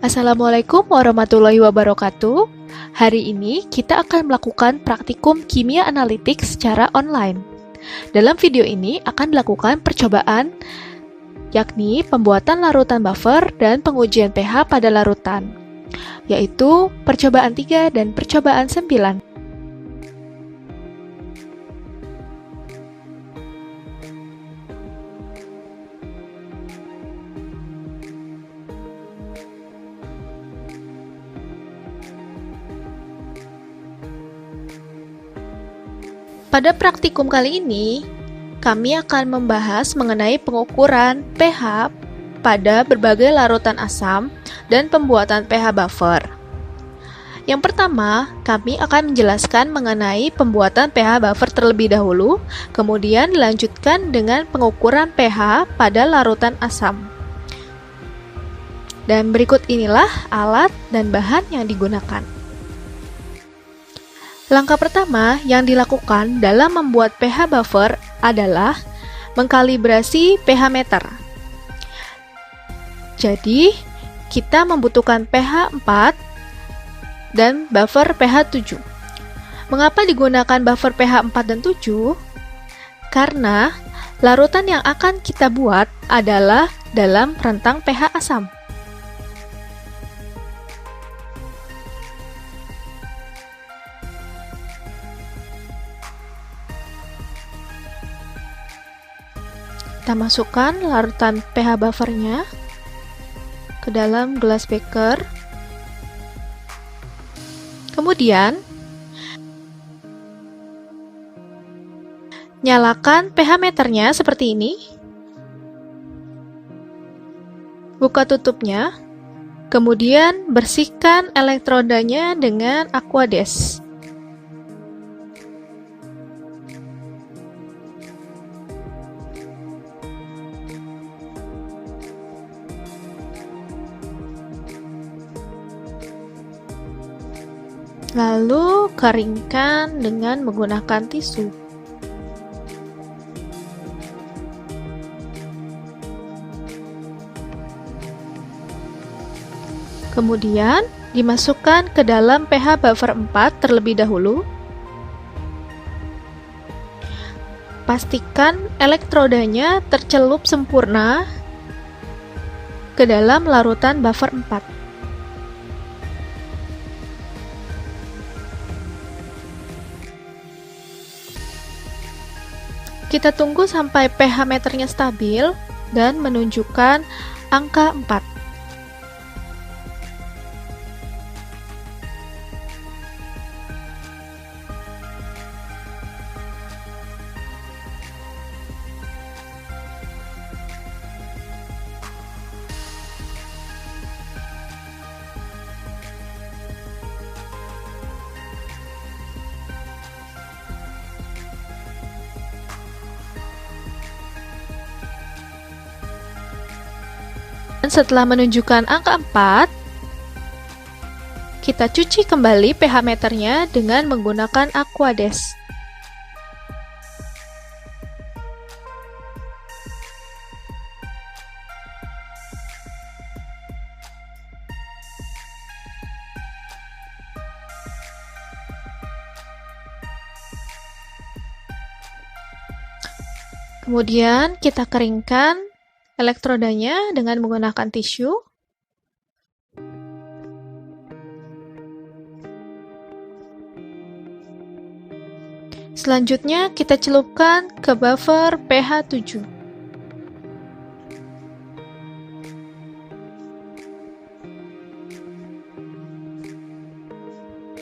Assalamualaikum warahmatullahi wabarakatuh. Hari ini kita akan melakukan praktikum kimia analitik secara online. Dalam video ini akan dilakukan percobaan, yakni pembuatan larutan buffer dan pengujian pH pada larutan, yaitu percobaan 3 dan percobaan 9. Pada praktikum kali ini, kami akan membahas mengenai pengukuran pH pada berbagai larutan asam dan pembuatan pH buffer. Yang pertama, kami akan menjelaskan mengenai pembuatan pH buffer terlebih dahulu, kemudian dilanjutkan dengan pengukuran pH pada larutan asam. Dan berikut inilah alat dan bahan yang digunakan. Langkah pertama yang dilakukan dalam membuat pH buffer adalah mengkalibrasi pH meter. Jadi, kita membutuhkan pH 4 dan buffer pH 7. Mengapa digunakan buffer pH 4 dan 7? Karena larutan yang akan kita buat adalah dalam rentang pH asam. Kita masukkan larutan pH buffernya ke dalam gelas beker. Kemudian, nyalakan pH meternya seperti ini. Buka tutupnya. Kemudian, bersihkan elektrodanya dengan Aquades. Lalu keringkan dengan menggunakan tisu. Kemudian dimasukkan ke dalam pH buffer 4 terlebih dahulu. Pastikan elektrodanya tercelup sempurna ke dalam larutan buffer 4. Kita tunggu sampai pH meternya stabil dan menunjukkan angka 4. Dan setelah menunjukkan angka 4, kita cuci kembali pH meternya dengan menggunakan Aquades. Kemudian kita keringkan elektrodanya dengan menggunakan tisu. Selanjutnya kita celupkan ke buffer pH 7.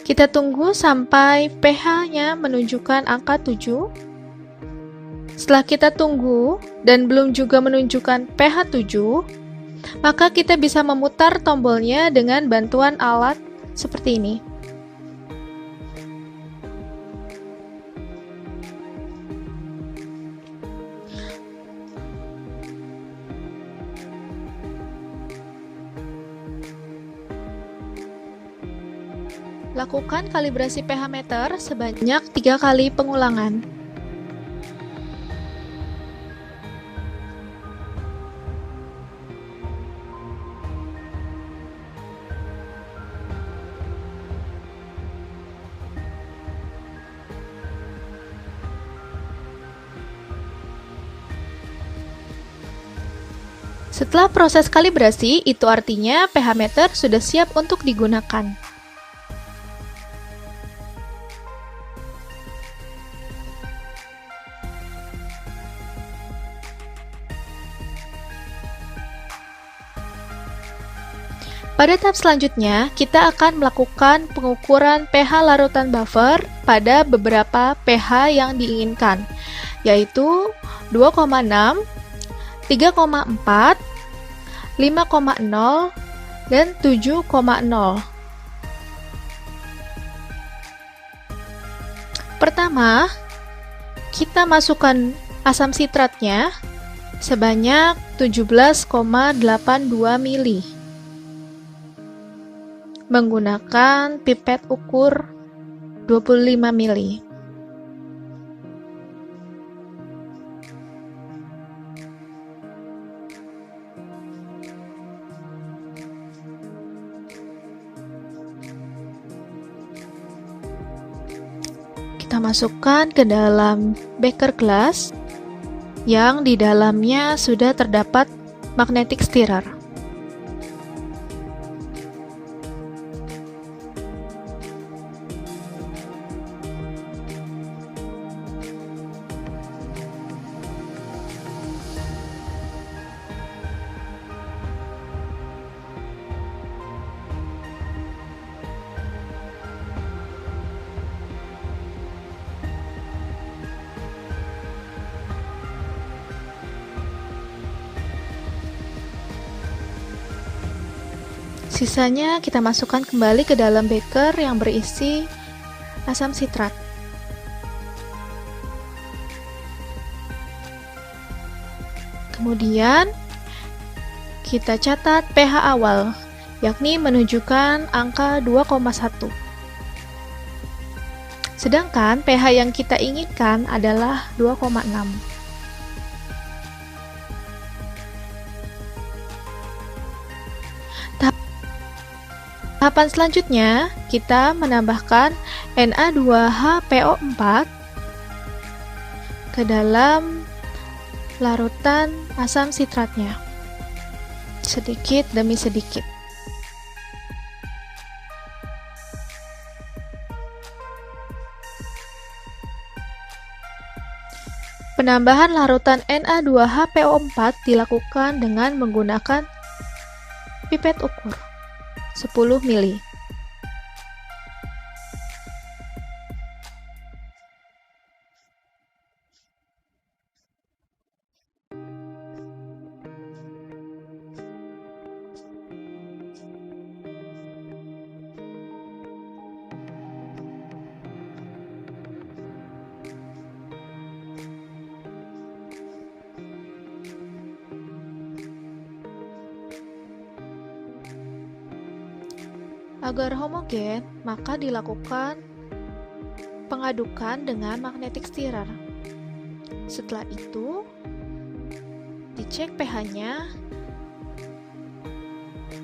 Kita tunggu sampai pH-nya menunjukkan angka 7. Setelah kita tunggu dan belum juga menunjukkan pH 7, maka kita bisa memutar tombolnya dengan bantuan alat seperti ini. Lakukan kalibrasi pH meter sebanyak 3 kali pengulangan. Setelah proses kalibrasi, itu artinya pH meter sudah siap untuk digunakan. Pada tahap selanjutnya, kita akan melakukan pengukuran pH larutan buffer pada beberapa pH yang diinginkan, yaitu 2,6, 3,4, 5,0, dan 7,0. Pertama, kita masukkan asam sitratnya sebanyak 17,82 ml menggunakan pipet ukur 25 ml. Kita masukkan ke dalam beker gelas yang di dalamnya sudah terdapat magnetic stirrer. Sisanya kita masukkan kembali ke dalam beker yang berisi asam sitrat. Kemudian kita catat pH awal, yakni menunjukkan angka 2,1. Sedangkan pH yang kita inginkan adalah 2,6. Tahapan selanjutnya, kita menambahkan Na2HPO4 ke dalam larutan asam sitratnya, sedikit demi sedikit. Penambahan larutan Na2HPO4 dilakukan dengan menggunakan pipet ukur 10 ml. Agar homogen, maka dilakukan pengadukan dengan magnetic stirrer. Setelah itu, dicek pH-nya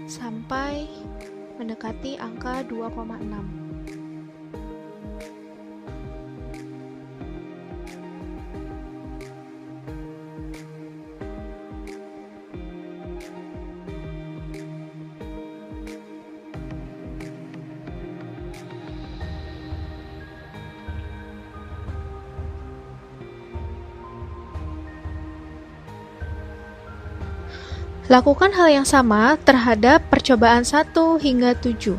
sampai mendekati angka 2,6. Lakukan hal yang sama terhadap percobaan 1 hingga 7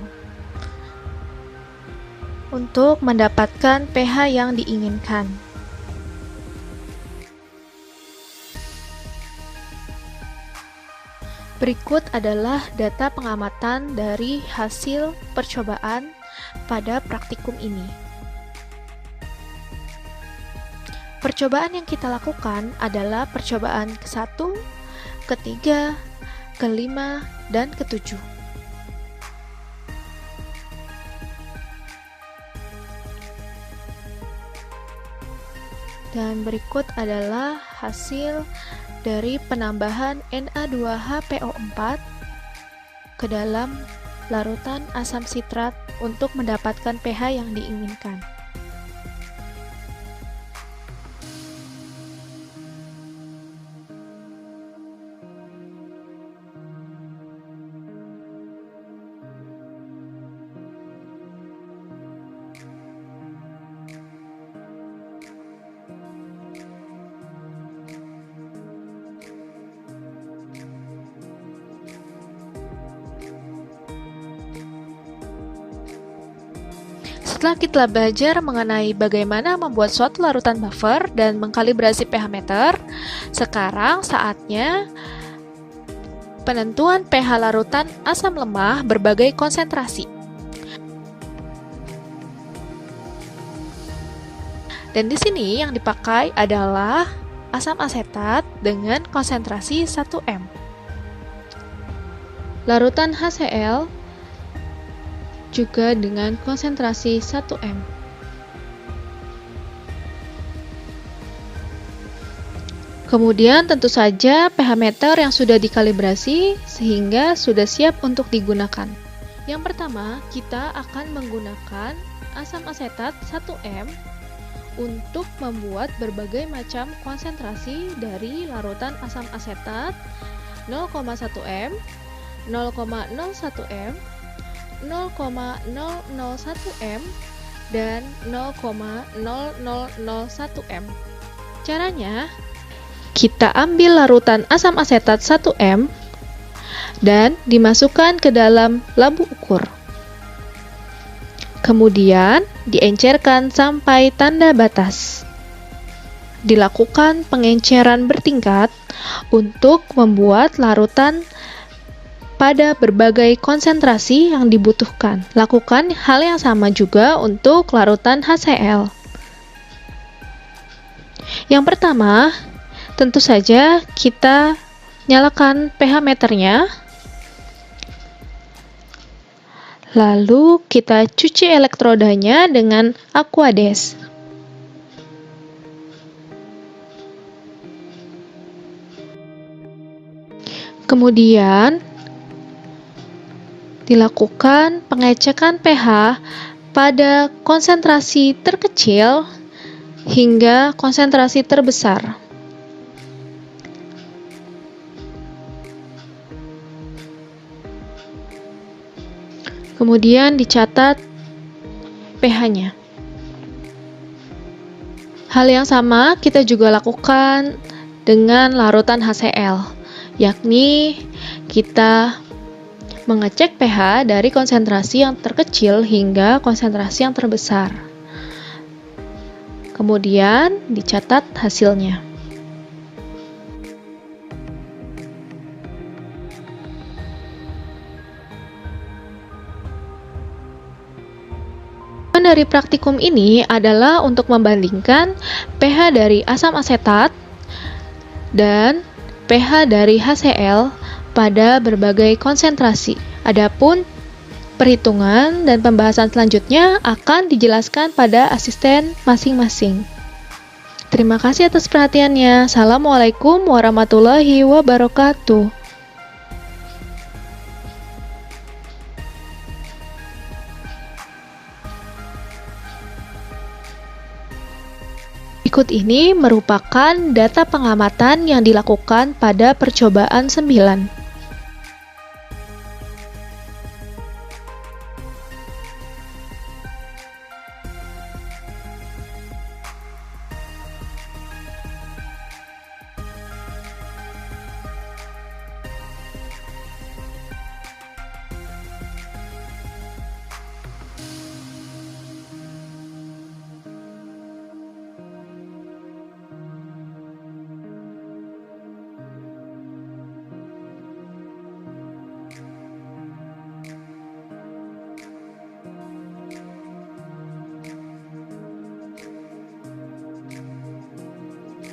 untuk mendapatkan pH yang diinginkan. Berikut adalah data pengamatan dari hasil percobaan pada praktikum ini. Percobaan yang kita lakukan adalah percobaan ke-1, ke-3, ke-5, dan ke-7. Dan berikut adalah hasil dari penambahan Na2HPO4 ke dalam larutan asam sitrat untuk mendapatkan pH yang diinginkan. Setelah kita belajar mengenai bagaimana membuat suatu larutan buffer dan mengkalibrasi pH meter, sekarang saatnya penentuan pH larutan asam lemah berbagai konsentrasi. Dan di sini yang dipakai adalah asam asetat dengan konsentrasi 1 m. Larutan HCl juga dengan konsentrasi 1 m. Kemudian tentu saja pH meter yang sudah dikalibrasi sehingga sudah siap untuk digunakan. Yang pertama, kita akan menggunakan asam asetat 1 m untuk membuat berbagai macam konsentrasi dari larutan asam asetat 0,1 m, 0,01 m, 0,001 m, dan 0,0001 m. Caranya, kita ambil larutan asam asetat 1 m dan dimasukkan ke dalam labu ukur. Kemudian, diencerkan sampai tanda batas. Dilakukan pengenceran bertingkat untuk membuat larutan pada berbagai konsentrasi yang dibutuhkan. Lakukan hal yang sama juga untuk larutan HCl. Yang pertama, tentu saja kita nyalakan pH meternya. Lalu kita cuci elektrodanya dengan Aquades. Kemudian dilakukan pengecekan pH pada konsentrasi terkecil hingga konsentrasi terbesar. Kemudian dicatat pH-nya. Hal yang sama kita juga lakukan dengan larutan HCl, yakni kita mengecek pH dari konsentrasi yang terkecil hingga konsentrasi yang terbesar. Kemudian dicatat hasilnya. Dari praktikum ini adalah untuk membandingkan pH dari asam asetat dan pH dari HCl pada berbagai konsentrasi. Adapun perhitungan dan pembahasan selanjutnya akan dijelaskan pada asisten masing-masing. Terima kasih atas perhatiannya. Assalamualaikum warahmatullahi wabarakatuh. Berikut ini merupakan data pengamatan yang dilakukan pada percobaan 9.